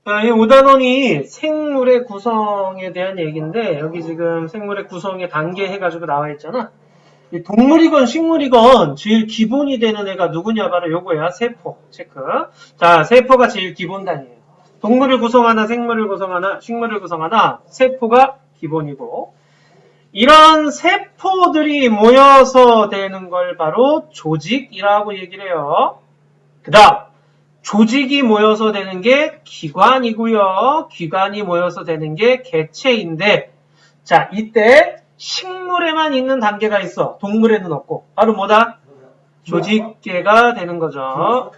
이 5단원이 생물의 구성에 대한 얘기인데, 여기 지금 생물의 구성의 단계 해가지고 나와 있잖아. 이 동물이건 식물이건 제일 기본이 되는 애가 누구냐? 바로 요거야. 세포. 체크. 자, 세포가 제일 기본 단위예요. 동물을 구성하나 생물을 구성하나 식물을 구성하나 세포가 기본이고, 이런 세포들이 모여서 되는 걸 바로 조직이라고 얘기를 해요. 그 다음 조직이 모여서 되는 게 기관이고요. 기관이 모여서 되는 게 개체인데, 자, 이때 식물에만 있는 단계가 있어. 동물에는 없고. 바로 뭐다? 조직계가 되는 거죠.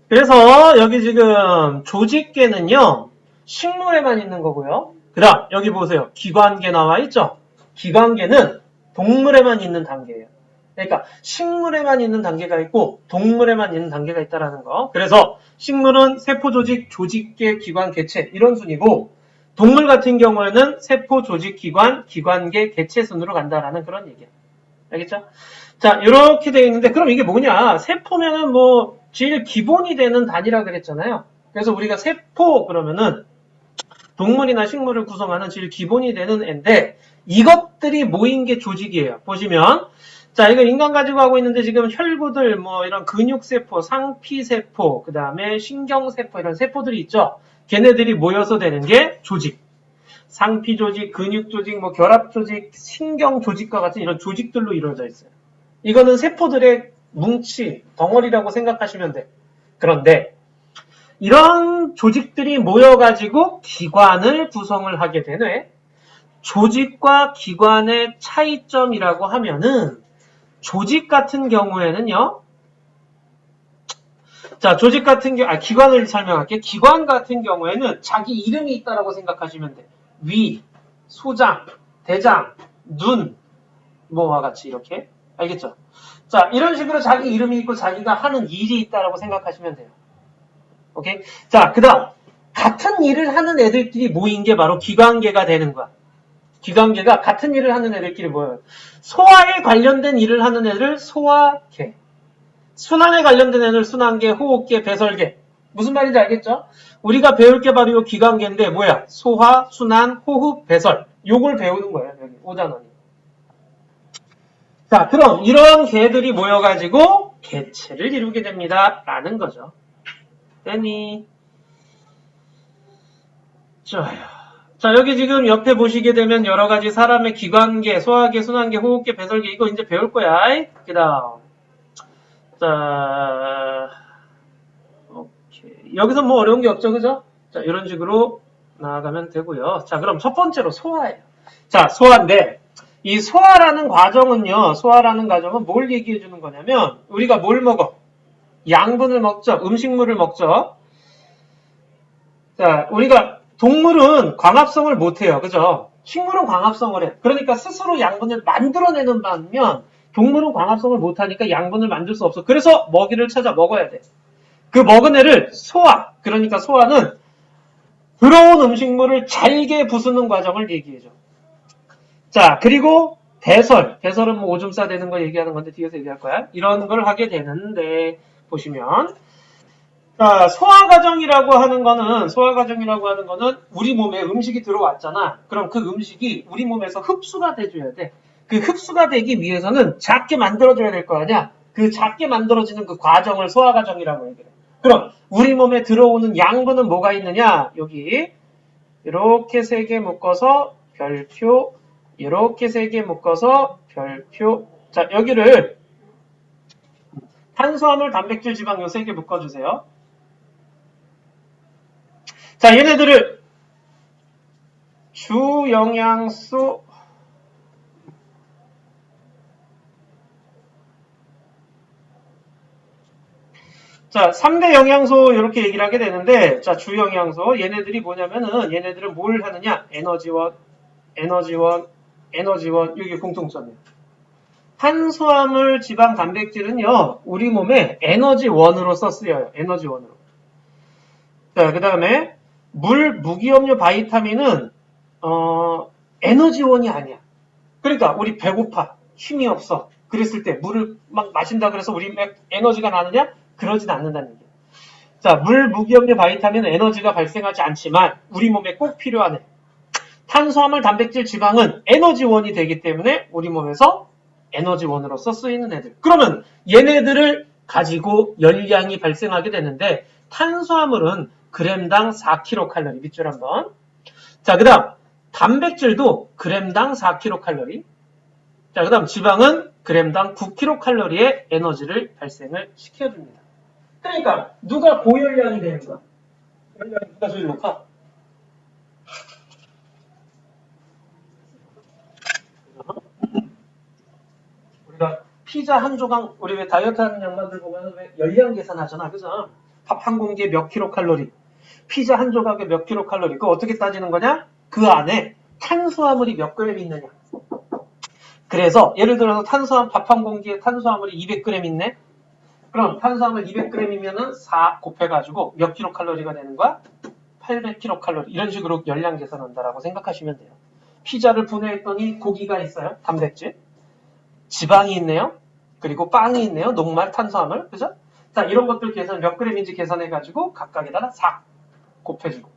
그래서 여기 지금 조직계는요, 식물에만 있는 거고요. 그 다음 여기 보세요. 기관계 나와 있죠? 기관계는 동물에만 있는 단계예요. 그러니까 식물에만 있는 단계가 있고 동물에만 있는 단계가 있다는 거. 그래서 식물은 세포, 조직, 조직계, 기관, 개체 이런 순이고, 동물 같은 경우에는 세포, 조직, 기관, 기관계, 개체 순으로 간다라는 그런 얘기야. 알겠죠? 자, 이렇게 되어 있는데, 그럼 이게 뭐냐? 세포면은 뭐 제일 기본이 되는 단위라 그랬잖아요. 그래서 우리가 세포 그러면은 동물이나 식물을 구성하는 제일 기본이 되는 애인데, 이것들이 모인 게 조직이에요. 보시면, 자, 이거 인간 가지고 하고 있는데 지금 혈구들, 뭐 이런 근육세포, 상피세포, 그 다음에 신경세포 이런 세포들이 있죠. 걔네들이 모여서 되는 게 조직. 상피조직, 근육조직, 뭐 결합조직, 신경조직과 같은 이런 조직들로 이루어져 있어요. 이거는 세포들의 뭉치, 덩어리라고 생각하시면 돼. 그런데 이런 조직들이 모여가지고 기관을 구성을 하게 되네. 조직과 기관의 차이점이라고 하면은, 조직 같은 경우에는요, 자, 조직 같은 기관을 설명할게. 기관 같은 경우에는 자기 이름이 있다라고 생각하시면 돼. 위, 소장, 대장, 눈, 뭐와 같이 이렇게. 알겠죠? 자, 이런 식으로 자기 이름이 있고 자기가 하는 일이 있다라고 생각하시면 돼요. 오케이? 자, 그 다음. 같은 일을 하는 애들끼리 모인 게 바로 기관계가 되는 거야. 기관계가 같은 일을 하는 애들끼리 모여요. 소화에 관련된 일을 하는 애들 소화계. 순환에 관련된 애들 순환계, 호흡계, 배설계. 무슨 말인지 알겠죠? 우리가 배울 게 바로 이 기관계인데 뭐야? 소화, 순환, 호흡, 배설. 요걸 배우는 거예요. 여기 5단원이. 자, 그럼 이런 개들이 모여가지고 개체를 이루게 됩니다. 라는 거죠. 됐니? 좋아요. 자, 여기 지금 옆에 보시게 되면 여러 가지 사람의 기관계, 소화계, 순환계, 호흡계, 배설계 이거 이제 배울 거야. 그 다음. 자, 오케이. 여기서 뭐 어려운 게 없죠, 그죠? 자, 이런 식으로 나아가면 되고요. 자, 그럼 첫 번째로 소화예요. 자, 소화인데, 이 소화라는 과정은요, 소화라는 과정은 뭘 얘기해 주는 거냐면, 우리가 뭘 먹어? 양분을 먹죠? 음식물을 먹죠? 자, 우리가, 동물은 광합성을 못해요. 그죠? 식물은 광합성을 해. 그러니까 스스로 양분을 만들어내는 반면, 동물은 광합성을 못하니까 양분을 만들 수 없어. 그래서 먹이를 찾아 먹어야 돼. 그 먹은 애를 소화, 그러니까 소화는 들어온 음식물을 잘게 부수는 과정을 얘기해줘. 자, 그리고 배설. 배설은 뭐 오줌 싸대는 거 얘기하는 건데 뒤에서 얘기할 거야. 이런 걸 하게 되는데, 보시면. 자, 소화 과정이라고 하는 거는 우리 몸에 음식이 들어왔잖아. 그럼 그 음식이 우리 몸에서 흡수가 돼줘야 돼. 그 흡수가 되기 위해서는 작게 만들어줘야 될 거 아니야? 그 작게 만들어지는 그 과정을 소화 과정이라고 얘기해. 그럼 우리 몸에 들어오는 양분은 뭐가 있느냐? 여기 이렇게 3개 묶어서 별표, 이렇게 3개 묶어서 별표. 자, 여기를 탄수화물, 단백질, 지방 요 3개 묶어주세요. 자, 얘네들을 주영양소, 자, 3대 영양소 이렇게 얘기를 하게 되는데, 자, 주영양소 얘네들이 뭐냐면은 얘네들은 뭘 하느냐? 에너지원, 이게 공통점이에요. 탄수화물, 지방, 단백질은요, 우리 몸에 에너지원으로서 쓰여요. 에너지원으로. 자, 그 다음에 물, 무기염료, 바이타민은 에너지원이 아니야. 그러니까 우리 배고파, 힘이 없어. 그랬을 때 물을 막 마신다 그래서 우리 에너지가 나느냐? 그러진 않는다는 얘기야. 자, 물, 무기염류, 바이타민은 에너지가 발생하지 않지만 우리 몸에 꼭 필요한 애. 탄수화물, 단백질, 지방은 에너지원이 되기 때문에 우리 몸에서 에너지원으로서 쓰이는 애들. 그러면 얘네들을 가지고 열량이 발생하게 되는데 탄수화물은 그램당 4kcal. 밑줄 한번. 자, 그 다음 단백질도 그램당 4kcal. 자, 그 다음 지방은 그램당 9kcal의 에너지를 발생을 시켜줍니다. 그러니까 누가 고열량이 되는 거야? 열량이 누가 제일 높아? 우리가 피자 한 조각, 우리 왜 다이어트 하는 양반들 보면 왜 열량 계산하잖아. 그죠? 밥 한 공기에 몇 킬로칼로리, 피자 한 조각에 몇 킬로칼로리. 그거 어떻게 따지는 거냐? 그 안에 탄수화물이 몇 그램 있느냐. 그래서 예를 들어서 밥 한 공기에 탄수화물이 200g 있네? 그럼 탄수화물 200g이면은 4 곱해가지고 몇 킬로칼로리가 되는 거야? 800킬로칼로리. 이런 식으로 열량 계산한다라고 생각하시면 돼요. 피자를 분해했더니 고기가 있어요. 단백질. 지방이 있네요. 그리고 빵이 있네요. 녹말, 탄수화물. 그죠? 자, 이런 것들 계산 몇 그램인지 계산해가지고 각각에다가 4 곱해주고.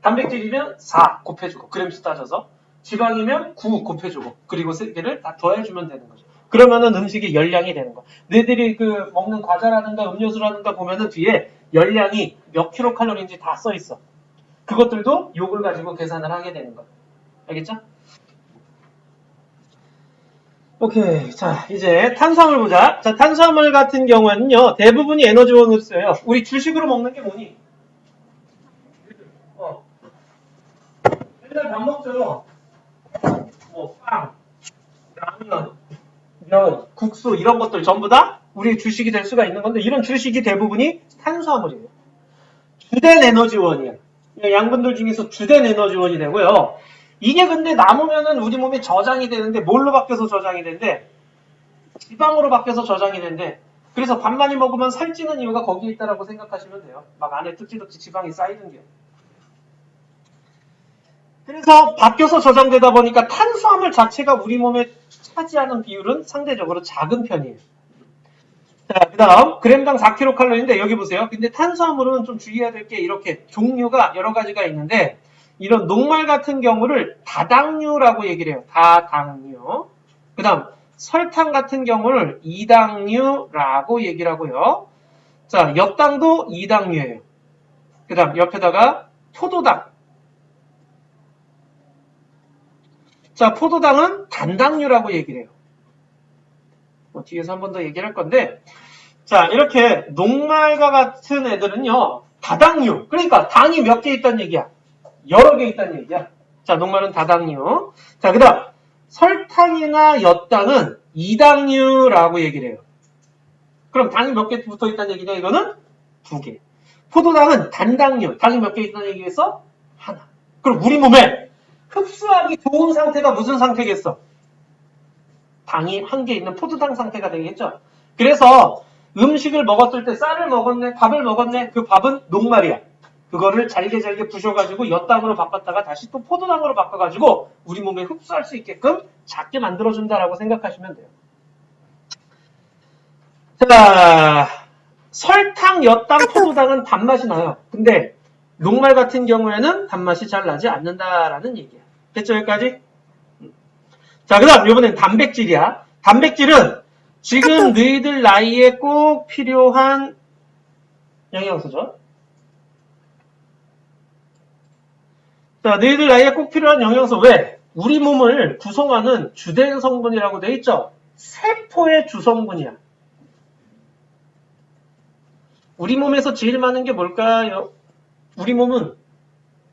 단백질이면 4 곱해주고. 그램수 따져서. 지방이면 9 곱해주고. 그리고 3개를 다 더해주면 되는 거죠. 그러면은 음식이 열량이 되는 거야. 너희들이 그 먹는 과자라든가 음료수라든가 보면은 뒤에 열량이 몇 킬로칼로리인지 다 써있어. 그것들도 요걸 가지고 계산을 하게 되는 거야. 알겠죠? 오케이. 자, 이제 탄수화물 보자. 자, 탄수화물 같은 경우에는요, 대부분이 에너지원으로 쓰여요. 우리 주식으로 먹는 게 뭐니? 맨날 밥 먹죠. 뭐, 빵, 라면, 면, 국수, 이런 것들 전부 다 우리 주식이 될 수가 있는 건데, 이런 주식이 대부분이 탄수화물이에요. 주된 에너지원이에요. 양분들 중에서 주된 에너지원이 되고요. 이게 근데 남으면은 우리 몸에 저장이 되는데, 뭘로 바뀌어서 저장이 되는데, 지방으로 바뀌어서 저장이 되는데, 그래서 밥 많이 먹으면 살찌는 이유가 거기에 있다라고 생각하시면 돼요. 막 안에 뚝지뚝지 지방이 쌓이는 게. 그래서 바뀌어서 저장되다 보니까 탄수화물 자체가 우리 몸에 차지하는 비율은 상대적으로 작은 편이에요. 자, 그 다음 그램당 4kcal인데 여기 보세요. 근데 탄수화물은 좀 주의해야 될 게 이렇게 종류가 여러 가지가 있는데 이런 녹말 같은 경우를 다당류라고 얘기를 해요. 다당류. 그 다음 설탕 같은 경우를 이당류라고 얘기를 하고요. 자, 엽당도 이당류예요. 그 다음 옆에다가 포도당. 자, 포도당은 단당류라고 얘기를 해요. 뒤에서 한 번 더 얘기를 할 건데, 자, 이렇게 녹말과 같은 애들은요, 다당류. 그러니까 당이 몇 개 있다는 얘기야. 여러 개 있다는 얘기야. 자, 녹말은 다당류. 자, 그 다음 설탕이나 엿당은 이당류라고 얘기를 해요. 그럼 당이 몇 개 붙어 있다는 얘기냐? 이거는 2개. 포도당은 단당류. 당이 몇 개 있다는 얘기겠어? 하나. 그럼 우리 몸에 흡수하기 좋은 상태가 무슨 상태겠어? 당이 1개 있는 포도당 상태가 되겠죠. 그래서 음식을 먹었을 때 쌀을 먹었네, 밥을 먹었네, 그 밥은 녹말이야. 그거를 잘게 부셔가지고 엿당으로 바꿨다가 다시 또 포도당으로 바꿔가지고 우리 몸에 흡수할 수 있게끔 작게 만들어준다라고 생각하시면 돼요. 자, 설탕, 엿당, 포도당은 단맛이 나요. 근데 녹말 같은 경우에는 단맛이 잘 나지 않는다라는 얘기야. 됐죠, 여기까지? 자, 그 다음 이번엔 단백질이야. 단백질은 지금 너희들 나이에 꼭 필요한 영양소죠. 자, 너희들 나이에 꼭 필요한 영양소. 왜? 우리 몸을 구성하는 주된 성분이라고 돼 있죠? 세포의 주성분이야. 우리 몸에서 제일 많은 게 뭘까요? 우리 몸은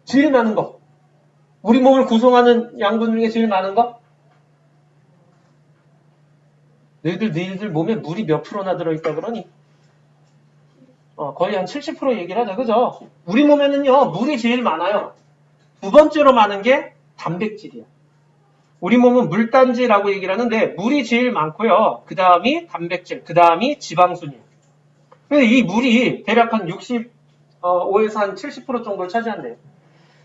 제일 많은 거. 우리 몸을 구성하는 양분 중에 제일 많은 거? 너희들 몸에 물이 몇 프로나 들어있다 그러니? 거의 한 70% 얘기를 하자, 그죠? 우리 몸에는요, 물이 제일 많아요. 2번째로 많은 게 단백질이야. 우리 몸은 물단지라고 얘기를 하는데, 물이 제일 많고요. 그 다음이 단백질, 그 다음이 지방순이에요. 근데 이 물이 대략 한 65에서 한 70% 정도를 차지한대요.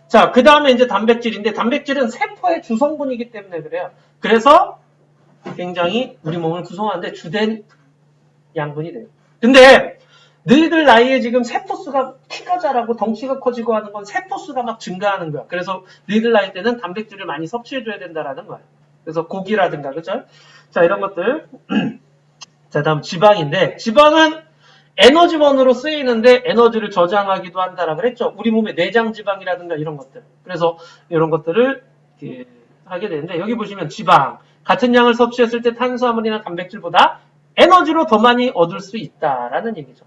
자, 그 다음에 이제 단백질인데, 단백질은 세포의 주성분이기 때문에 그래요. 그래서 굉장히 우리 몸을 구성하는데 주된 양분이 돼요. 근데 너희들 나이에 지금 세포수가 키가 자라고 덩치가 커지고 하는 건 세포수가 막 증가하는 거야. 그래서 너희들 나이 때는 단백질을 많이 섭취해줘야 된다라는 거야. 그래서 고기라든가, 그죠? 자, 이런 것들. 자, 다음 지방인데, 지방은 에너지원으로 쓰이는데 에너지를 저장하기도 한다라고 그랬죠. 우리 몸의 내장 지방이라든가 이런 것들. 그래서 이런 것들을 이렇게 하게 되는데, 여기 보시면 지방. 같은 양을 섭취했을 때 탄수화물이나 단백질보다 에너지로 더 많이 얻을 수 있다라는 얘기죠.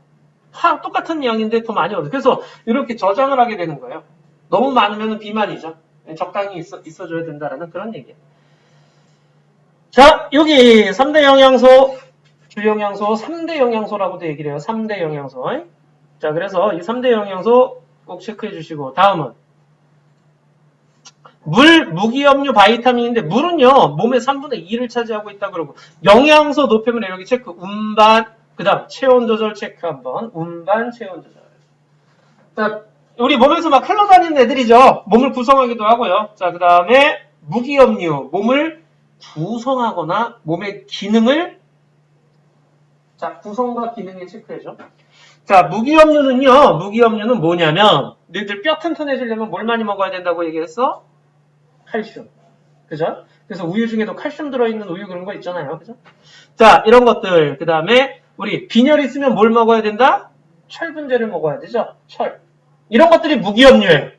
똑같은 양인데 더 많이 얻어. 그래서 이렇게 저장을 하게 되는 거예요. 너무 많으면 비만이죠. 적당히 있어줘야 된다라는 그런 얘기예요. 자, 여기 3대 영양소, 주영양소, 3대 영양소라고도 얘기를 해요. 3대 영양소. 자, 그래서 이 3대 영양소 꼭 체크해 주시고, 다음은 물, 무기염류, 바이타민인데 물은요 몸의 3분의 2를 차지하고 있다 그러고 영양소 높이면 여기 체크 운반 그 다음 체온 조절 체크 한번 운반 체온 조절. 자, 우리 몸에서 막 흘러다니는 애들이죠. 몸을 구성하기도 하고요. 자, 그 다음에 무기염류 몸을 구성하거나 몸의 기능을 자 구성과 기능에 체크해줘. 자, 무기염류는 뭐냐면 너희들 뼈 튼튼해지려면 뭘 많이 먹어야 된다고 얘기했어? 칼슘. 그죠? 그래서 우유 중에도 칼슘 들어있는 우유 그런 거 있잖아요. 그죠? 자, 이런 것들. 그 다음에 우리 빈혈 있으면 뭘 먹어야 된다? 철분제를 먹어야 되죠? 철. 이런 것들이 무기염류예요.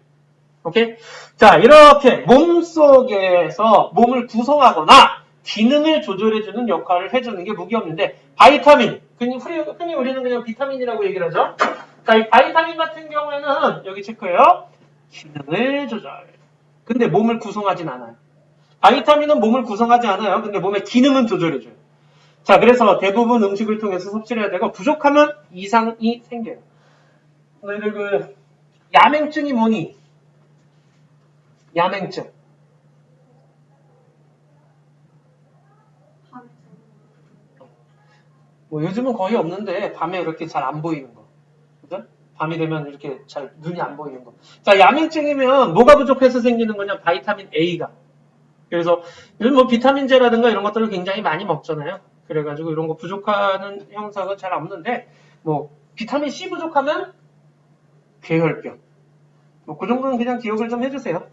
오케이? 자, 이렇게 몸속에서 몸을 구성하거나 기능을 조절해주는 역할을 해주는 게 무기염류인데 바이타민. 흔히 우리는 그냥 비타민이라고 얘기를 하죠. 자, 이 바이타민 같은 경우에는 여기 체크해요. 기능을 조절. 근데 몸을 구성하진 않아요. 바이타민은 몸을 구성하지 않아요. 근데 몸의 기능은 조절해줘요. 자, 그래서 대부분 음식을 통해서 섭취를 해야 되고 부족하면 이상이 생겨요. 너희들 그 야맹증이 뭐니? 야맹증. 뭐 요즘은 거의 없는데 밤에 이렇게 잘 안 보이는 거. 그죠? 밤이 되면 이렇게 잘 눈이 안 보이는 거. 자, 야맹증이면 뭐가 부족해서 생기는 거냐? 바이타민 A가. 그래서 요즘 뭐 비타민제라든가 이런 것들을 굉장히 많이 먹잖아요. 그래가지고 이런 거 부족하는 형상은 잘 없는데 뭐 비타민 C 부족하면 괴혈병. 뭐 그 정도는 그냥 기억을 좀 해주세요.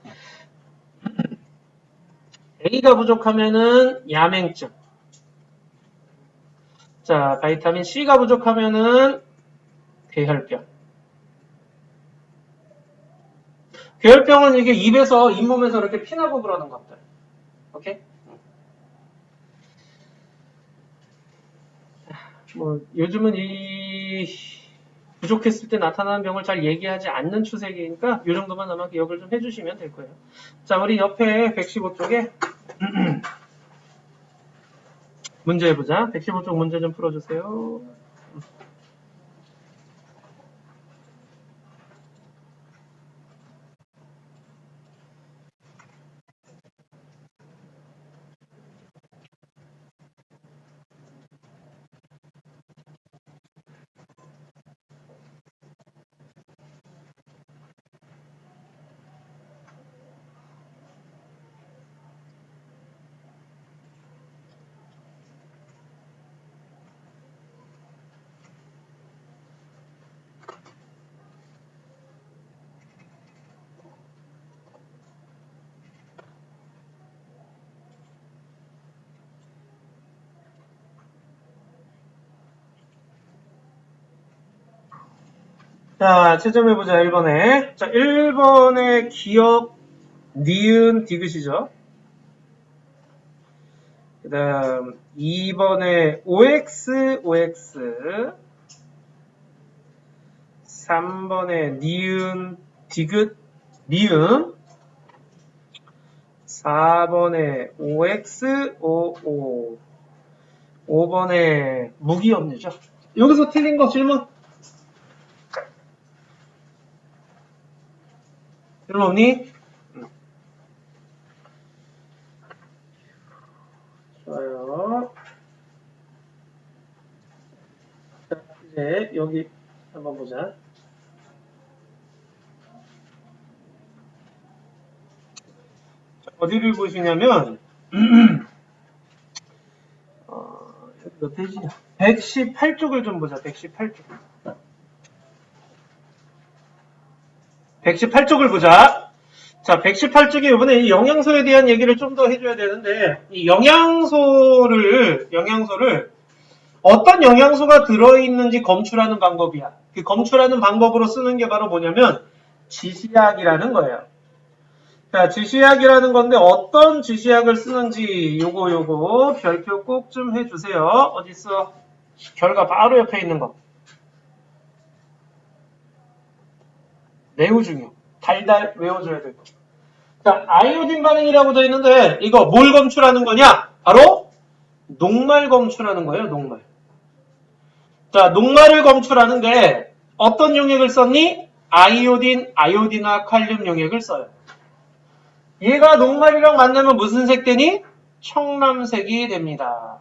A가 부족하면은 야맹증. 자, 바이타민 C가 부족하면은 괴혈병. 괴혈병은 이게 입에서 잇몸에서 이렇게 피나고 그러는 것들. 오케이? 뭐 요즘은 이 부족했을 때 나타나는 병을 잘 얘기하지 않는 추세기니까 이 정도만 아마 기억을 좀 해주시면 될 거예요. 자, 우리 옆에 115쪽에 문제 해보자. 115쪽 문제 좀 풀어주세요. 자, 채점해보자, 1번에. 자, 1번에 기억, 니은, 디귿이죠. 그 다음, 2번에 OX, OX. 3번에 니은, 디귿, 니은. 4번에 OX, OO. 5번에 무기염류죠. 여기서 틀린 거 질문. 질문 없니? 좋아요. 자, 이제 여기 한번 보자. 자, 어디를 보시냐면 몇 페이지냐? 118쪽을 좀 보자. 118쪽. 118쪽을 보자. 자, 118쪽에 이번에 이 영양소에 대한 얘기를 좀 더 해줘야 되는데, 이 영양소를 어떤 영양소가 들어있는지 검출하는 방법이야. 그 검출하는 방법으로 쓰는 게 바로 뭐냐면, 지시약이라는 거예요. 자, 지시약이라는 건데, 어떤 지시약을 쓰는지, 요거, 별표 꼭 좀 해주세요. 어딨어? 결과 바로 옆에 있는 거. 매우 중요. 달달 외워줘야 될 거. 자, 아이오딘 반응이라고 되어 있는데 이거 뭘 검출하는 거냐? 바로 녹말 검출하는 거예요. 녹말. 자, 녹말을 검출하는 게 어떤 용액을 썼니? 아이오딘화 칼륨 용액을 써요. 얘가 녹말이랑 만나면 무슨 색 되니? 청람색이 됩니다.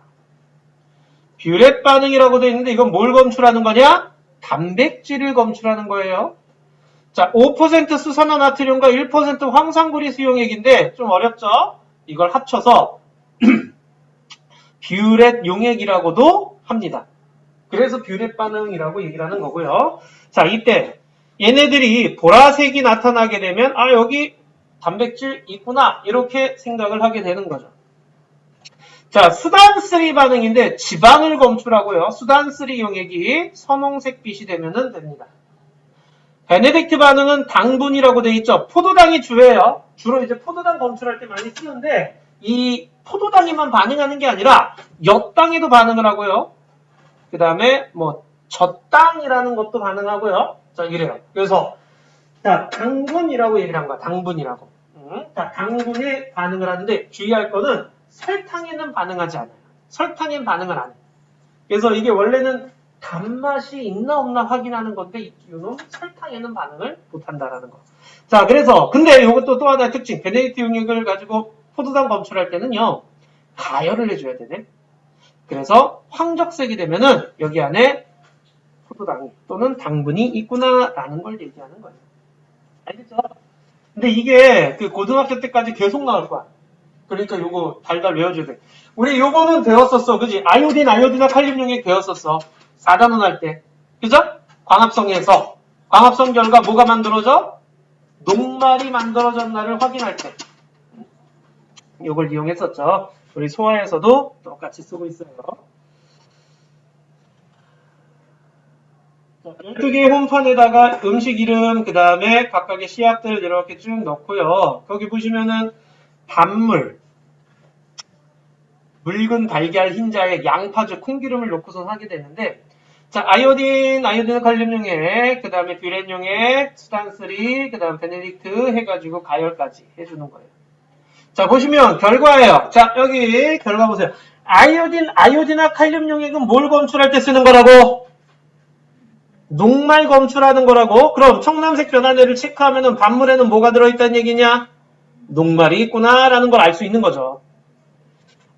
뷰렛 반응이라고 되어 있는데 이건 뭘 검출하는 거냐? 단백질을 검출하는 거예요. 자, 5% 수산화나트륨과 1% 황산구리 수용액인데 좀 어렵죠? 이걸 합쳐서 뷰렛 용액이라고도 합니다. 그래서 뷰렛 반응이라고 얘기를 하는 거고요. 자, 이때 얘네들이 보라색이 나타나게 되면 아, 여기 단백질 있구나 이렇게 생각을 하게 되는 거죠. 자, 수단3 반응인데 지방을 검출하고요. 수단3 용액이 선홍색 빛이 되면 됩니다. 베네딕트 반응은 당분이라고 되어 있죠. 포도당이 주예요. 주로 이제 포도당 검출할 때 많이 쓰는데 이 포도당에만 반응하는 게 아니라 엿당에도 반응을 하고요. 그 다음에 뭐 젖당이라는 것도 반응하고요. 자, 이래요. 그래서 자, 당분이라고 얘기를 한 거야. 당분이라고. 자, 당분에 반응을 하는데 주의할 거는 설탕에는 반응하지 않아요. 설탕엔 반응을 안 해요. 그래서 이게 원래는 단맛이 있나 없나 확인하는 건데 이놈 설탕에는 반응을 못한다라는 거. 자, 그래서 근데 이것도 또 하나의 특징. 베네딕트 용액을 가지고 포도당 검출할 때는요. 가열을 해줘야 되네. 그래서 황적색이 되면은 여기 안에 포도당이 또는 당분이 있구나라는 걸 얘기하는 거예요. 알겠죠? 근데 이게 그 고등학교 때까지 계속 나올 거야. 그러니까 요거 달달 외워줘야 돼. 우리 요거는 배웠었어. 그지? 아이오딘화 칼륨 용액 배웠었어. 4단원 할 때. 그죠? 광합성에서. 광합성 결과 뭐가 만들어져? 녹말이 만들어졌나를 확인할 때. 요걸 이용했었죠. 우리 소화에서도 똑같이 쓰고 있어요. 12개의 홈판에다가 음식 이름, 그 다음에 각각의 시약들을 이렇게 쭉 넣고요. 거기 보시면은 단물, 묽은 달걀, 흰자에 양파즙, 콩기름을 넣고선 하게 되는데 자, 아이오딘 칼륨 용액, 그 다음에 뷰렛 용액, 수단3, 그 다음 베네딕트 해가지고 가열까지 해주는 거예요. 자, 보시면 결과예요. 자, 여기 결과 보세요. 아이오딘화 칼륨 용액은 뭘 검출할 때 쓰는 거라고? 녹말 검출하는 거라고? 그럼 청남색 변화율을 체크하면은 반물에는 뭐가 들어있다는 얘기냐? 녹말이 있구나라는 걸 알 수 있는 거죠.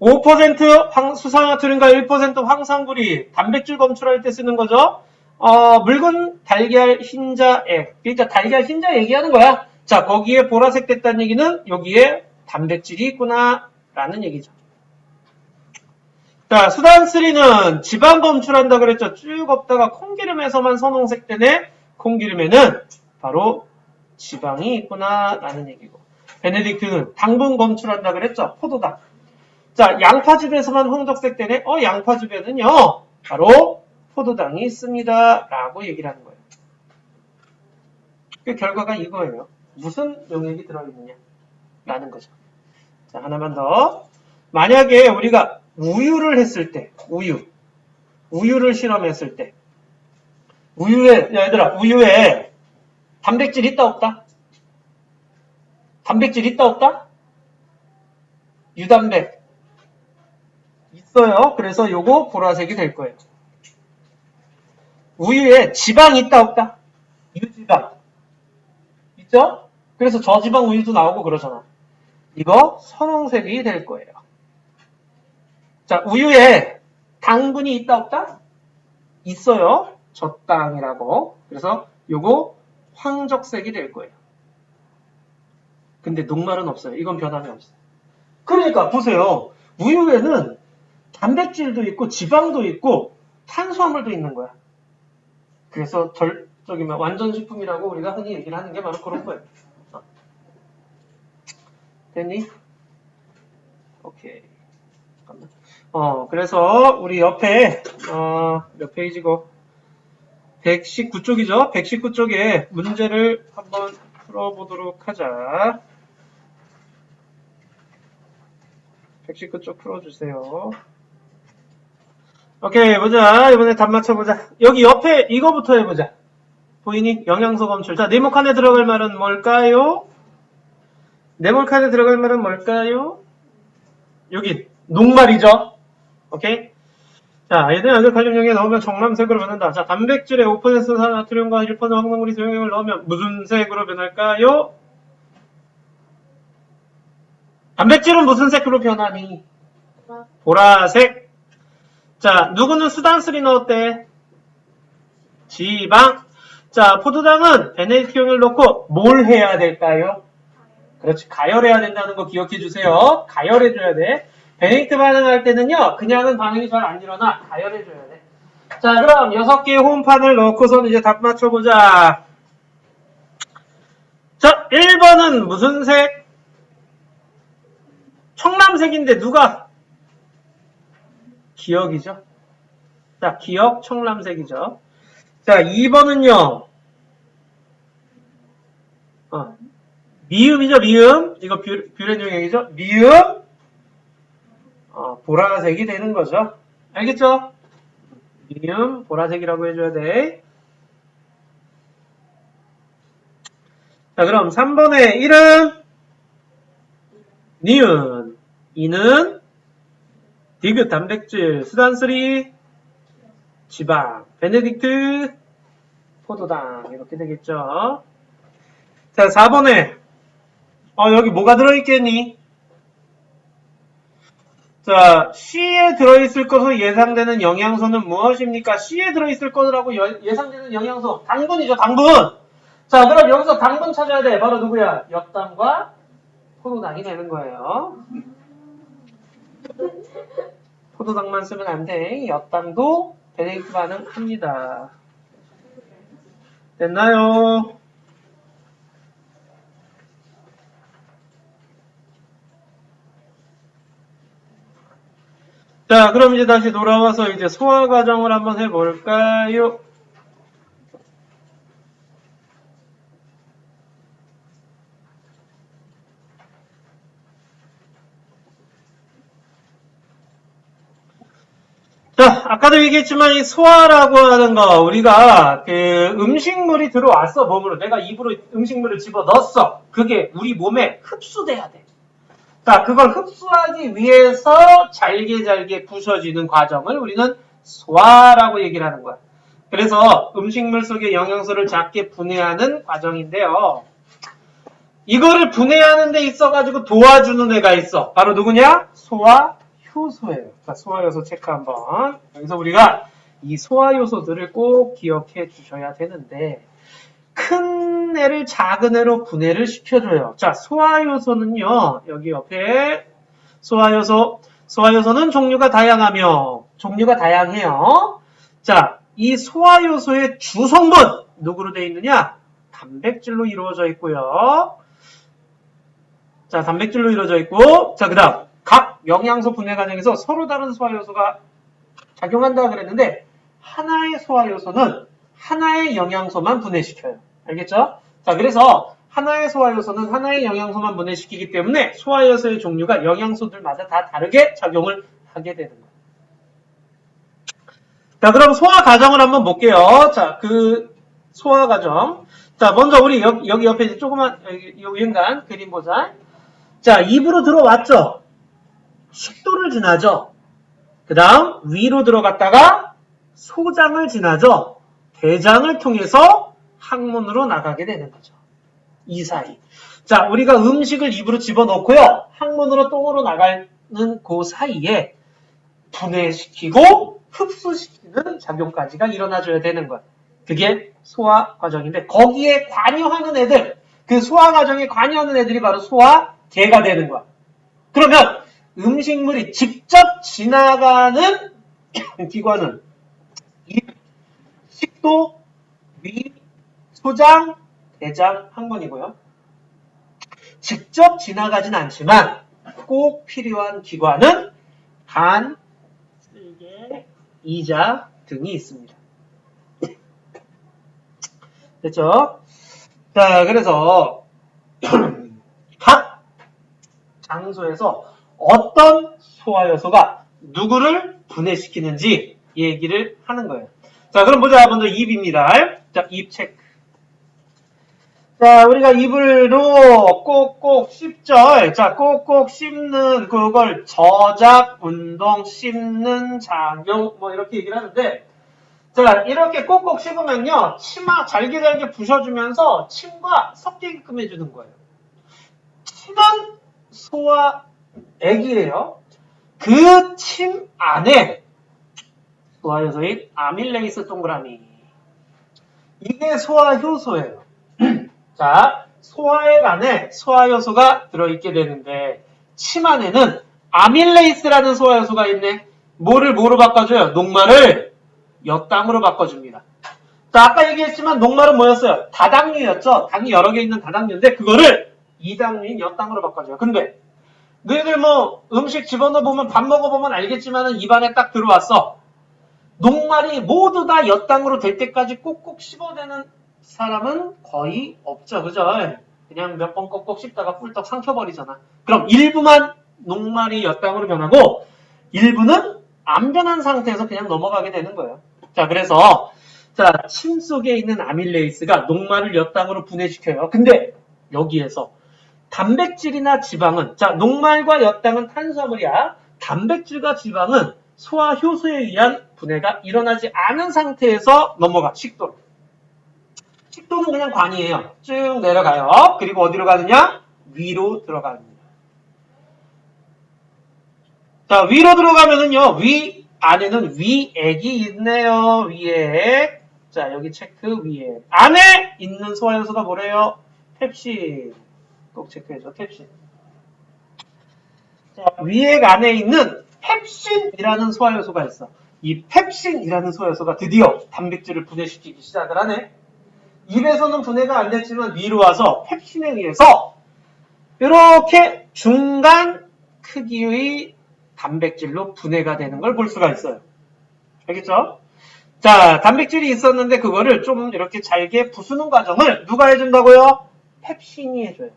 5% 수산화트륨과 1% 황산구리 단백질 검출할 때 쓰는 거죠. 묽은 달걀 흰자액. 그러니까 달걀 흰자 얘기하는 거야. 자, 거기에 보라색 됐다는 얘기는 여기에 단백질이 있구나 라는 얘기죠. 자, 수단3는 지방 검출한다 그랬죠. 쭉 없다가 콩기름에서만 선홍색 되네. 콩기름에는 바로 지방이 있구나 라는 얘기고. 베네딕트는 당분 검출한다 그랬죠. 포도당. 자, 양파즙에서만 황적색 되네. 양파즙에는요. 바로 포도당이 있습니다. 라고 얘기를 하는 거예요. 그 결과가 이거예요. 무슨 용액이 들어있느냐 라는 거죠. 자, 하나만 더. 만약에 우리가 우유를 했을 때, 우유를 실험했을 때, 얘들아, 우유에 단백질 있다 없다? 단백질 있다 없다? 유단백 있어요. 그래서 요거 보라색이 될 거예요. 우유에 지방 있다 없다? 유지방 있죠? 그래서 저지방 우유도 나오고 그러잖아. 이거 선홍색이 될 거예요. 자, 우유에 당분이 있다 없다? 있어요. 젖당이라고. 그래서 요거 황적색이 될 거예요. 근데 녹말은 없어요. 이건 변함이 없어요. 그러니까 보세요. 우유에는 단백질도 있고 지방도 있고 탄수화물도 있는 거야. 그래서 저기 뭐 완전식품이라고 우리가 흔히 얘기를 하는 게 바로 그런 거예요. 됐니? 오케이. 잠깐만. 그래서 우리 옆에 몇 페이지고 119쪽이죠. 119쪽에 문제를 한번 풀어보도록 하자. 119쪽 풀어주세요. 오케이, 보자. 이번에 답 맞춰보자. 여기 옆에 이거부터 해보자. 보이니? 영양소 검출. 자, 네모칸에 들어갈 말은 뭘까요? 네모칸에 들어갈 말은 뭘까요? 여기 녹말이죠. 오케이? 자, 얘들 약을 칼륨용에 넣으면 정남색으로 변한다. 자, 단백질에 5% 나트륨과 1% 황산물이 소용액을 넣으면 무슨 색으로 변할까요? 단백질은 무슨 색으로 변하니? 보라색. 자, 누구는 수단쓰리 넣었대? 지방. 자, 포도당은 베네딕균을 넣고 뭘 해야 될까요? 그렇지, 가열해야 된다는 거 기억해 주세요. 가열해줘야 돼. 베네딕트 반응할 때는요, 그냥은 반응이 잘 안 일어나. 가열해줘야 돼. 자, 그럼 6개의 호흡판을 넣고선 이제 답 맞춰보자. 자, 1번은 무슨 색? 청람색인데 누가? 기억이죠. 자, 기억 청람색이죠. 자, 2번은요. 미음이죠, 미음. 이거 뷰렌 용액이죠. 미음. 보라색이 되는 거죠. 알겠죠? 미음, 보라색이라고 해줘야 돼. 자, 그럼 3번의 1은 니은. 2는 디귿 단백질, 수단쓰리, 지방, 베네딕트, 포도당. 이렇게 되겠죠. 자, 4번에 여기 뭐가 들어있겠니? 자, C에 들어있을 것으로 예상되는 영양소는 무엇입니까? C에 들어있을 것이라고 예상되는 영양소. 당분이죠, 당분. 자, 그럼 여기서 당분 찾아야 돼. 바로 누구야? 엽당과 포도당이 되는 거예요. 포도당만 쓰면 안 돼. 엽당도 베네딕트 반응합니다. 됐나요? 자, 그럼 이제 다시 돌아와서 이제 소화 과정을 한번 해볼까요? 자, 아까도 얘기했지만 이 소화라고 하는 거 우리가 그 음식물이 들어왔어 몸으로 내가 입으로 음식물을 집어 넣었어. 그게 우리 몸에 흡수돼야 돼. 자, 그걸 흡수하기 위해서 잘게 부서지는 과정을 우리는 소화라고 얘기를 하는 거야. 그래서 음식물 속의 영양소를 작게 분해하는 과정인데요. 이거를 분해하는 데 있어가지고 도와주는 애가 있어. 바로 누구냐? 소화효소예요. 자, 소화효소 체크 한번. 여기서 우리가 이 소화효소들을 꼭 기억해 주셔야 되는데 큰 애를 작은 애로 분해를 시켜줘요. 자, 소화효소는요. 여기 옆에 소화효소는 종류가 다양해요. 자, 이 소화효소의 주성분 누구로 되어 있느냐? 단백질로 이루어져 있고요. 자, 단백질로 이루어져 있고, 자, 그 다음 각 영양소 분해 과정에서 서로 다른 소화효소가 작용한다 그랬는데 하나의 소화효소는 하나의 영양소만 분해시켜요. 알겠죠? 자, 그래서 하나의 소화효소는 하나의 영양소만 분해시키기 때문에 소화효소의 종류가 영양소들마다 다 다르게 작용을 하게 되는 거예요. 자, 그럼 소화 과정을 한번 볼게요. 자, 그 소화 과정. 자, 먼저 우리 여기 옆에 이제 조그만 여기 연간 그림 보자. 자, 입으로 들어왔죠. 식도를 지나죠. 그 다음 위로 들어갔다가 소장을 지나죠. 대장을 통해서 항문으로 나가게 되는 거죠. 이 사이. 자, 우리가 음식을 입으로 집어넣고요. 항문으로 똥으로 나가는 그 사이에 분해시키고 흡수시키는 작용까지가 일어나줘야 되는 거예요. 그게 소화 과정인데 거기에 관여하는 애들, 그 소화 과정에 관여하는 애들이 바로 소화계가 되는 거야. 그러면 음식물이 직접 지나가는 기관은 입, 식도, 위, 소장, 대장 한 번이고요. 직접 지나가진 않지만 꼭 필요한 기관은 간, 쓸개, 이자 등이 있습니다. 됐죠? 자, 그래서 각 장소에서 어떤 소화효소가 누구를 분해시키는지 얘기를 하는 거예요. 자, 그럼 보자. 먼저 입입니다. 자, 입 체크. 자, 우리가 입으로 꼭꼭 씹죠. 자, 꼭꼭 씹는 그걸 저작, 운동, 씹는 작용 뭐 이렇게 얘기를 하는데, 자, 이렇게 꼭꼭 씹으면요, 치마 잘게 부셔주면서 침과 섞이게끔 해주는 거예요. 침은 소화액이에요. 그 침 안에 소화효소인 아밀레이스 동그라미, 이게 소화효소예요. 자, 소화액 안에 소화효소가 들어있게 되는데 침 안에는 아밀레이스라는 소화효소가 있네. 뭐로 바꿔줘요? 녹말을 엿당으로 바꿔줍니다. 자, 아까 얘기했지만 녹말은 뭐였어요? 다당류였죠. 당이 여러 개 있는 다당류인데 그거를 이당류인 엿당으로 바꿔줘요. 근데 너희들 뭐 음식 집어넣어보면 밥 먹어보면 알겠지만 입안에 딱 들어왔어. 녹말이 모두 다 엿당으로 될 때까지 꼭꼭 씹어대는 사람은 거의 없죠. 그죠? 그냥 몇 번 꼭꼭 씹다가 꿀떡 삼켜버리잖아. 그럼 일부만 녹말이 엿당으로 변하고 일부는 안 변한 상태에서 그냥 넘어가게 되는 거예요. 자, 그래서 자, 침 속에 있는 아밀레이스가 녹말을 엿당으로 분해시켜요. 근데 여기에서 단백질이나 지방은, 자, 녹말과 엿당은 탄수화물이야. 단백질과 지방은 소화효소에 의한 분해가 일어나지 않은 상태에서 넘어가. 식도로. 식도는 그냥 관이에요. 쭉 내려가요. 그리고 어디로 가느냐? 위로 들어갑니다. 자, 위로 들어가면은요, 위 안에는 위액이 있네요. 위액. 자, 여기 체크 위액. 안에 있는 소화효소가 뭐래요? 펩신. 꼭 체크해줘. 펩신. 자, 위액 안에 있는 펩신이라는 소화효소가 있어. 이 펩신이라는 소화효소가 드디어 단백질을 분해시키기 시작을 하네. 입에서는 분해가 안 됐지만 위로 와서 펩신에 의해서 이렇게 중간 크기의 단백질로 분해가 되는 걸 볼 수가 있어요. 알겠죠? 자, 단백질이 있었는데 그거를 좀 이렇게 잘게 부수는 과정을 누가 해준다고요? 펩신이 해줘요.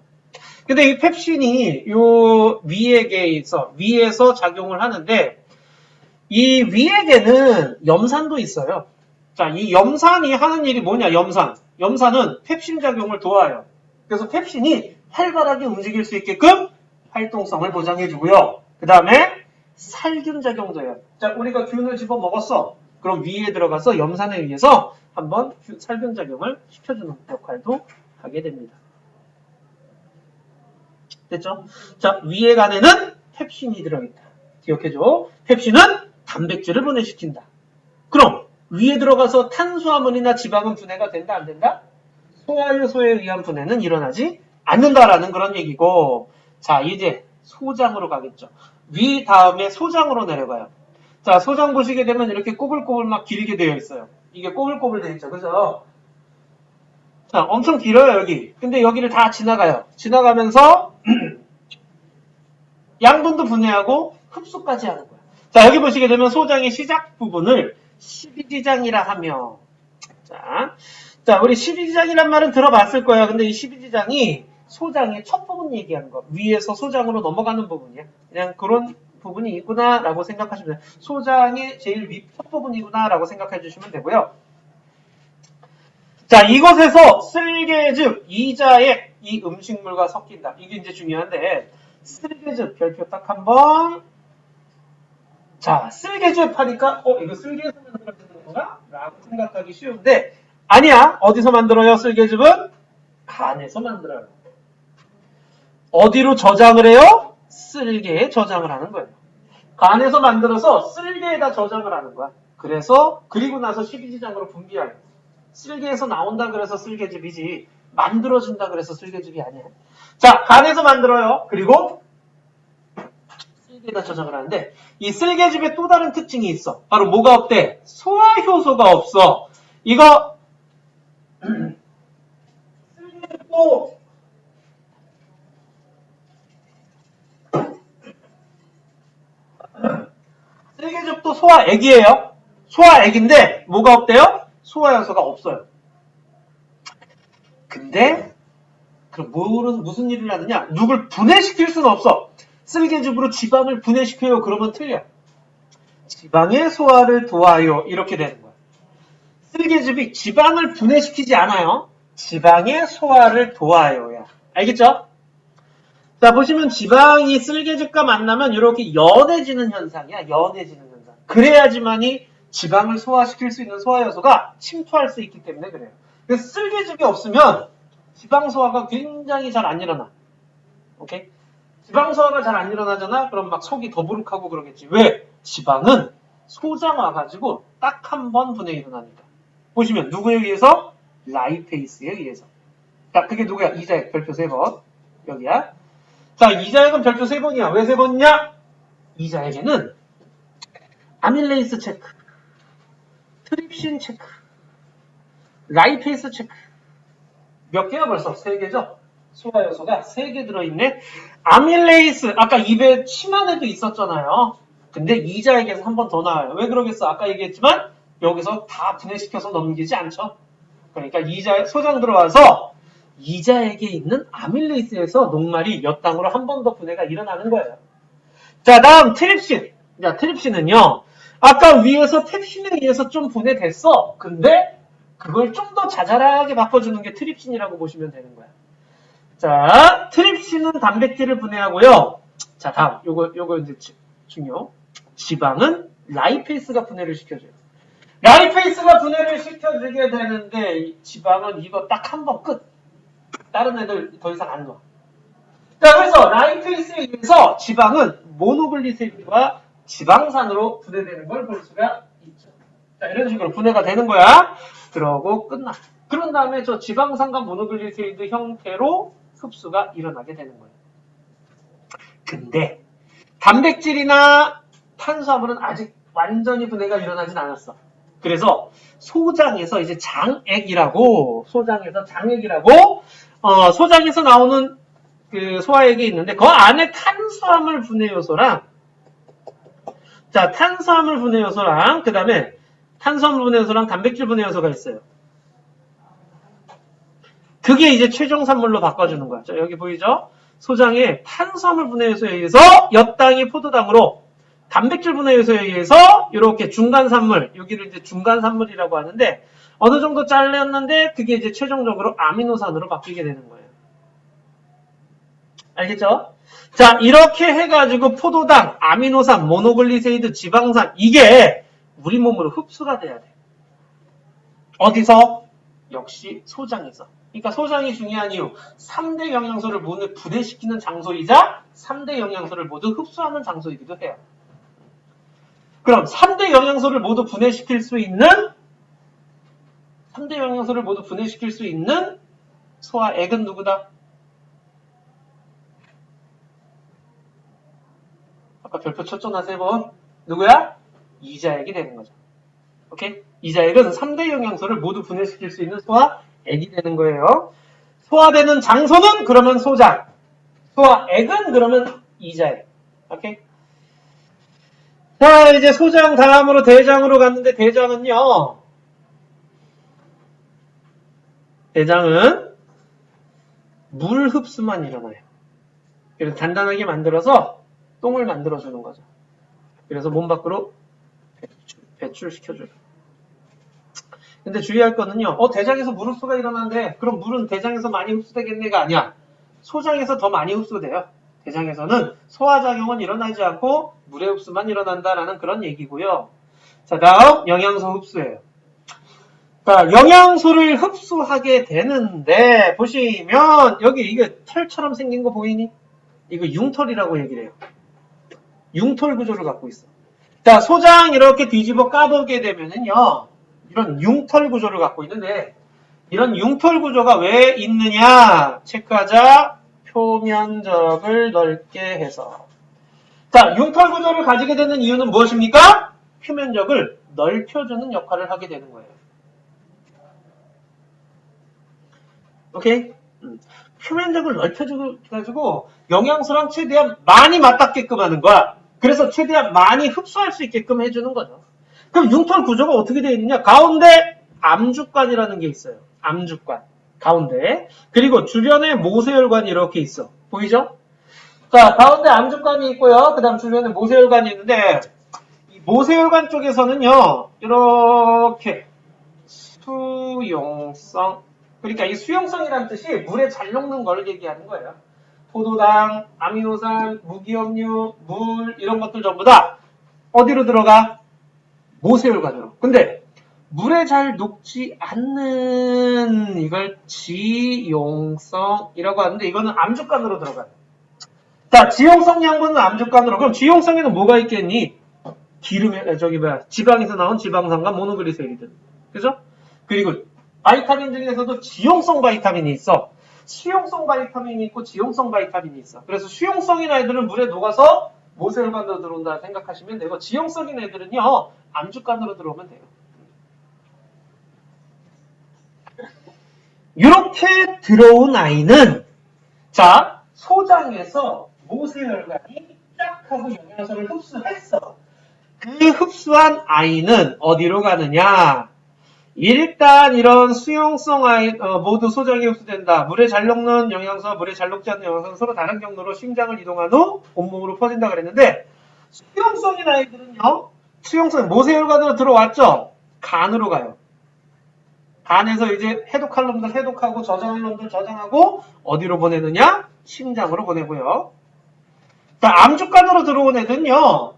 근데 이 펩신이 요 위에서 작용을 하는데 이 위에게는 염산도 있어요. 자, 이 염산이 하는 일이 뭐냐, 염산은 펩신 작용을 도와요. 그래서 펩신이 활발하게 움직일 수 있게끔 활동성을 보장해주고요. 그 다음에 살균 작용도 해요. 자, 우리가 균을 집어 먹었어. 그럼 위에 들어가서 염산에 의해서 한번 살균 작용을 시켜주는 역할도 하게 됩니다. 됐죠? 자, 위액 안에는 펩신이 들어있다. 기억해줘. 펩신은 단백질을 분해시킨다. 그럼 위에 들어가서 탄수화물이나 지방은 분해가 된다, 안 된다? 소화효소에 의한 분해는 일어나지 않는다라는 그런 얘기고, 자, 이제 소장으로 가겠죠. 위 다음에 소장으로 내려가요. 자, 소장 보시게 되면 이렇게 꼬불꼬불 막 길게 되어 있어요. 이게 꼬불꼬불 되어 있죠. 그죠? 자, 엄청 길어요, 여기. 근데 여기를 다 지나가요. 지나가면서 양분도 분해하고 흡수까지 하는 거예요. 자, 여기 보시게 되면 소장의 시작 부분을 12지장이라 하며, 자, 우리 12지장이란 말은 들어봤을 거야. 근데 이 12지장이 소장의 첫 부분 얘기하는 거. 위에서 소장으로 넘어가는 부분이야. 그냥 그런 부분이 있구나라고 생각하시면 돼요. 소장의 제일 윗 첫 부분이구나라고 생각해 주시면 되고요. 자, 이것에서 쓸개즙, 이자액, 이 음식물과 섞인다. 이게 이제 중요한데, 쓸개즙 별표 딱 한번. 자, 쓸개즙 하니까 이거 쓸개에서 만들어지는 거구나? 라고 생각하기 쉬운데 아니야. 어디서 만들어요? 쓸개즙은? 간에서 만들어요. 어디로 저장을 해요? 쓸개에 저장을 하는 거예요. 간에서 만들어서 쓸개에다 저장을 하는 거야. 그래서 그리고 나서 12지장으로 분비하는 거야. 쓸개에서 나온다 그래서 쓸개즙이지 만들어진다 그래서 쓸개즙이 아니야. 자, 간에서 만들어요. 그리고 쓸개에다 저장을 하는데 이 쓸개즙의 또 다른 특징이 있어. 바로 뭐가 없대? 소화효소가 없어. 이거 또 쓸개즙도 소화액이에요. 소화액인데 뭐가 없대요? 소화효소가 없어요. 근데 그럼 무슨 일을 하느냐? 누굴 분해시킬 수는 없어. 쓸개즙으로 지방을 분해시켜요. 그러면 틀려. 지방의 소화를 도와요. 이렇게 되는 거야. 쓸개즙이 지방을 분해시키지 않아요. 지방의 소화를 도와요야. 알겠죠? 자, 보시면 지방이 쓸개즙과 만나면 이렇게 연해지는 현상이야. 연해지는 현상. 그래야지만이 지방을 소화시킬 수 있는 소화효소가 침투할 수 있기 때문에 그래요. 그래서 쓸개즙이 없으면 지방 소화가 굉장히 잘 안 일어나. 오케이? 지방 소화가 잘 안 일어나잖아? 그럼 막 속이 더부룩하고 그러겠지. 왜? 지방은 소장 와가지고 딱 한 번 분해 일어나니까. 보시면 누구에 의해서? 라이페이스에 의해서. 자, 그게 누구야? 이자액 별표 3번. 여기야. 자, 이자액은 별표 3번이야. 왜 3번이냐? 이자액에는 아밀레이스 체크, 트립신 체크, 라이페이스 체크. 몇 개야 벌써? 3개죠? 소화효소가 3개 들어있네. 아밀레이스, 아까 입에 침 안에도 있었잖아요. 근데 이자액에서 한 번 더 나와요. 왜 그러겠어? 아까 얘기했지만 여기서 다 분해시켜서 넘기지 않죠. 그러니까 소장 들어와서 이자액에 있는 아밀레이스에서 녹말이 몇 당으로 한 번 더 분해가 일어나는 거예요. 자, 다음 트립신. 자, 트립신은요. 아까 위에서 펩신에 의해서 좀 분해됐어. 근데 그걸 좀 더 자잘하게 바꿔주는 게 트립신이라고 보시면 되는 거야. 자, 트립신은 단백질을 분해하고요. 자, 다음 요거 이제 중요. 지방은 라이페이스가 분해를 시켜줘요. 라이페이스가 분해를 시켜주게 되는데 지방은 이거 딱 한 번 끝. 다른 애들 더 이상 안 넣어. 자, 그래서 라이페이스에 의해서 지방은 모노글리세rid과 지방산으로 분해되는 걸 볼 수가 있죠. 자, 이런 식으로 분해가 되는 거야. 그러고 끝나. 그런 다음에 저 지방산과 모노글리세리드 형태로 흡수가 일어나게 되는 거예요. 근데 단백질이나 탄수화물은 아직 완전히 분해가 일어나진 않았어. 그래서 소장에서 이제 장액이라고 소장에서 나오는 그 소화액이 있는데 그 안에 탄수화물 분해 요소랑 탄수화물 분해 요소랑 그 다음에 탄수화물 분해 요소랑 단백질 분해 요소가 있어요. 그게 이제 최종 산물로 바꿔주는 거야. 자, 여기 보이죠? 소장에 탄수화물 분해 요소에 의해서 엿당이 포도당으로 단백질 분해 요소에 의해서 이렇게 중간 산물, 여기를 이제 중간 산물이라고 하는데 어느 정도 잘렸는데 그게 이제 최종적으로 아미노산으로 바뀌게 되는 거예요. 알겠죠? 자, 이렇게 해가지고 포도당, 아미노산, 모노글리세이드, 지방산 이게 우리 몸으로 흡수가 돼야 돼. 어디서? 역시 소장에서. 그러니까 소장이 중요한 이유 3대 영양소를 모두 분해시키는 장소이자 3대 영양소를 모두 흡수하는 장소이기도 해요. 그럼 3대 영양소를 모두 분해시킬 수 있는 소화액은 누구다? 아까 별표 쳤잖아 3번. 누구야? 이자액이 되는 거죠. 오케이? 이자액은 3대 영양소를 모두 분해시킬 수 있는 소화액이 되는 거예요. 소화되는 장소는 그러면 소장. 소화액은 그러면 이자액. 오케이? 자, 이제 소장 다음으로 대장으로 갔는데 대장은 물 흡수만 일어나요. 그래서 단단하게 만들어서 똥을 만들어주는 거죠. 그래서 몸 밖으로 배출시켜줘요. 근데 주의할 거는요. 대장에서 물 흡수가 일어나는데 그럼 물은 대장에서 많이 흡수되겠네가 아니야. 소장에서 더 많이 흡수돼요. 대장에서는 소화작용은 일어나지 않고 물의 흡수만 일어난다라는 그런 얘기고요. 자, 다음 영양소 흡수예요. 자, 영양소를 흡수하게 되는데 보시면 여기 이게 털처럼 생긴 거 보이니? 이거 융털이라고 얘기를 해요. 융털 구조를 갖고 있어. 자, 소장 이렇게 뒤집어 까보게 되면은요. 이런 융털 구조를 갖고 있는데 이런 융털 구조가 왜 있느냐? 체크하자. 표면적을 넓게 해서. 자, 융털 구조를 가지게 되는 이유는 무엇입니까? 표면적을 넓혀주는 역할을 하게 되는 거예요. 오케이? 표면적을 넓혀가지고 영양소랑 최대한 많이 맞닿게끔 하는 거야. 그래서 최대한 많이 흡수할 수 있게끔 해주는 거죠. 그럼 융털 구조가 어떻게 되어 있느냐? 가운데 암주관이라는 게 있어요. 암주관. 가운데. 그리고 주변에 모세혈관이 이렇게 있어. 보이죠? 자, 가운데 암주관이 있고요. 그 다음 주변에 모세혈관이 있는데, 이 모세혈관 쪽에서는요, 이렇게 수용성. 그러니까 이 수용성이라는 뜻이 물에 잘 녹는 걸 얘기하는 거예요. 포도당, 아미노산, 무기염류, 물 이런 것들 전부 다 어디로 들어가? 모세혈관으로. 근데 물에 잘 녹지 않는 이걸 지용성이라고 하는데 이거는 암주관으로 들어가요. 자, 지용성 양분은 암주관으로. 그럼 지용성에는 뭐가 있겠니? 지방에서 나온 지방산과 모노글리세리드. 그죠? 그리고 바이타민 중에서도 지용성 바이타민이 있어. 수용성 바이타민이 있고 지용성 바이타민이 있어. 그래서 수용성인 애들은 물에 녹아서 모세혈관으로 들어온다 생각하시면 되고 지용성인 애들은요 암주관으로 들어오면 돼요. 이렇게 들어온 아이는 자 소장에서 모세혈관이 딱 하고 영양소를 흡수했어. 그 흡수한 아이는 어디로 가느냐? 일단 이런 수용성 아이 모두 소장이 흡수된다. 물에 잘 녹는 영양소와 물에 잘 녹지 않는 영양소는 서로 다른 경로로 심장을 이동한 후 온몸으로 퍼진다 그랬는데 수용성인 아이들은요. 수용성 모세혈관으로 들어왔죠. 간으로 가요. 간에서 이제 해독할 놈들 해독하고 저장할 놈들 저장하고 어디로 보내느냐? 심장으로 보내고요. 자, 암주관으로 들어온 애들은요.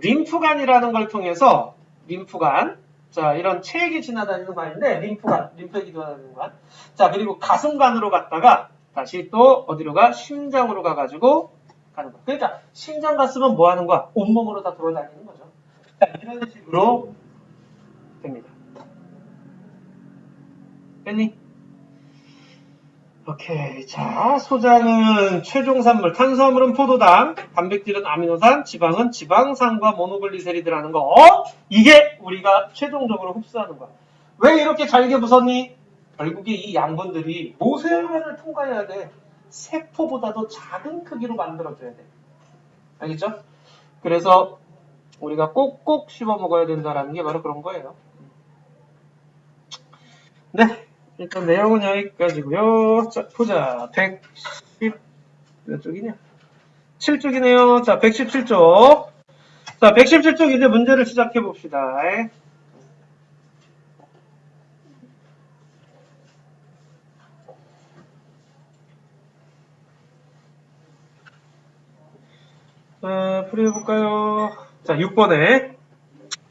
림프관이라는 걸 통해서 림프관 자, 이런 체액이 지나다니는 관인데 림프관, 림프액이 지나다니는 관. 자, 그리고 가슴관으로 갔다가 다시 또 어디로 가? 심장으로 가가지고 가는 거야. 그러니까 심장 갔으면 뭐 하는 거야? 온몸으로 다 돌아다니는 거죠. 자, 이런 식으로 됩니다. 됐니? 오케이. 자, 소장은 최종산물, 탄수화물은 포도당, 단백질은 아미노산, 지방은 지방산과 모노글리세리드라는 거. 이게 우리가 최종적으로 흡수하는 거야. 왜 이렇게 잘게 부쉈니? 결국에 이 양분들이 모세혈관을 통과해야 돼. 세포보다도 작은 크기로 만들어줘야 돼. 알겠죠? 그래서 우리가 꼭꼭 씹어 먹어야 된다는 게 바로 그런 거예요. 네. 일단 내용은 여기까지고요. 자, 보자. 110 몇 쪽이냐? 7쪽이네요. 자, 117쪽. 자, 117쪽 이제 문제를 시작해 봅시다. 자, 풀이해 볼까요? 자, 6번에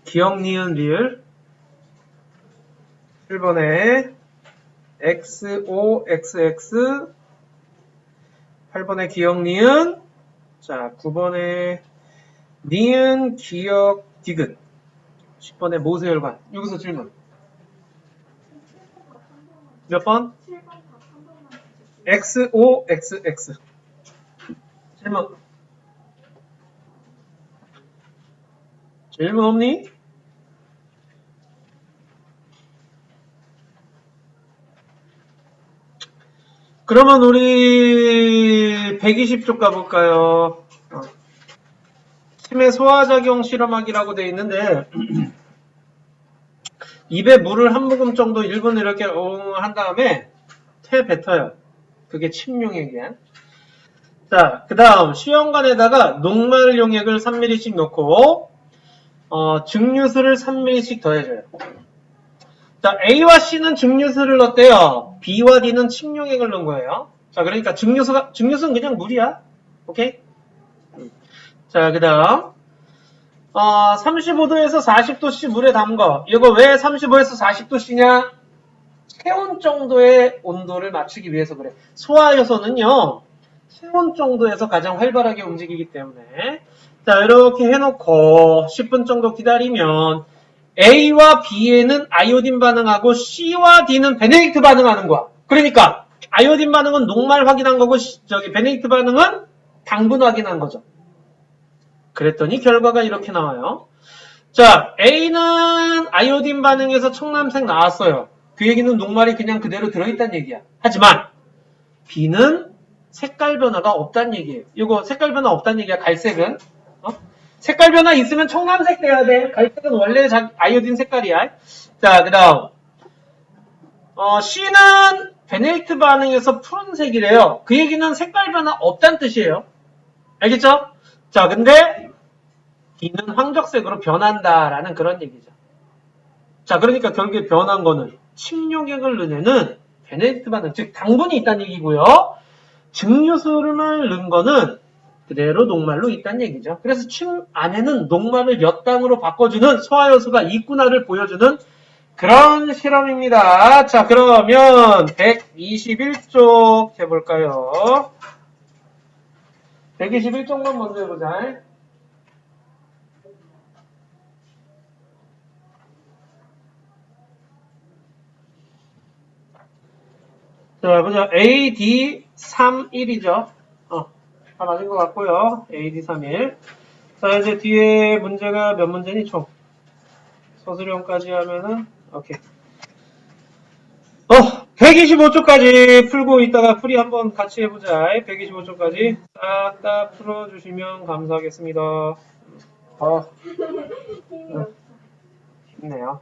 기억, 니은, 리을. 7번에 X, O, XX. 8번에 기억, 니은. 자, 9번에 니은, 기억, 디귿. 10번에 모세혈관. 여기서 질문. 몇 번? X, O, XX. 질문. 질문 없니? 그러면 우리 120쪽 가볼까요? 치매 소화작용 실험하기라고 되어 있는데 입에 물을 한 모금 정도 1분 이렇게 한 다음에 태 뱉어요. 그게 침용액이야. 자, 그 다음 시험관에다가 녹말 용액을 3ml씩 넣고 증류수를 3ml씩 더해줘요. 자, A와 C는 증류수를 넣었대요. B와 D는 침용액을 넣은 거예요. 자, 그러니까 증류수는 그냥 물이야. 오케이? 자, 그 다음 35도에서 40도씨 물에 담궈. 이거 왜 35에서 40도씨냐? 체온 정도의 온도를 맞추기 위해서 그래. 소화효소는요. 체온 정도에서 가장 활발하게 움직이기 때문에 자, 이렇게 해놓고 10분 정도 기다리면 A와 B에는 아이오딘 반응하고 C와 D는 베네딕트 반응하는 거야. 그러니까 아이오딘 반응은 녹말 확인한 거고 베네딕트 반응은 당분 확인한 거죠. 그랬더니 결과가 이렇게 나와요. 자, A는 아이오딘 반응에서 청남색 나왔어요. 그 얘기는 녹말이 그냥 그대로 들어있다는 얘기야. 하지만 B는 색깔 변화가 없다는 얘기예요. 이거 색깔 변화 없다는 얘기야. 갈색은. 색깔 변화 있으면 청藍색 돼야 돼. 갈색은 원래 아이오딘 색깔이야. 자, 그 다음. C는 베네딕트 반응에서 푸른색이래요. 그 얘기는 색깔 변화 없다는 뜻이에요. 알겠죠? 자, 근데 B는 황적색으로 변한다라는 그런 얘기죠. 자, 그러니까 결국에 변한 거는 침용액을 넣은 애는 베네딕트 반응, 즉 당분이 있다는 얘기고요. 증류수를 넣은 거는 그대로 녹말로 있다는 얘기죠. 그래서 침 안에는 녹말을 몇 당으로 바꿔주는 소화효소가 있구나를 보여주는 그런 실험입니다. 자, 그러면 121쪽 해볼까요? 121쪽만 먼저 해보자. 자, 보자. AD31이죠. 다 맞은 것 같고요. AD31. 자, 이제 뒤에 문제가 몇 문제니 총? 서술형까지 하면은, 오케이. 125쪽까지 풀고 있다가 풀이 한번 같이 해보자. 125쪽까지 싹 다 풀어주시면 감사하겠습니다. 쉽네요.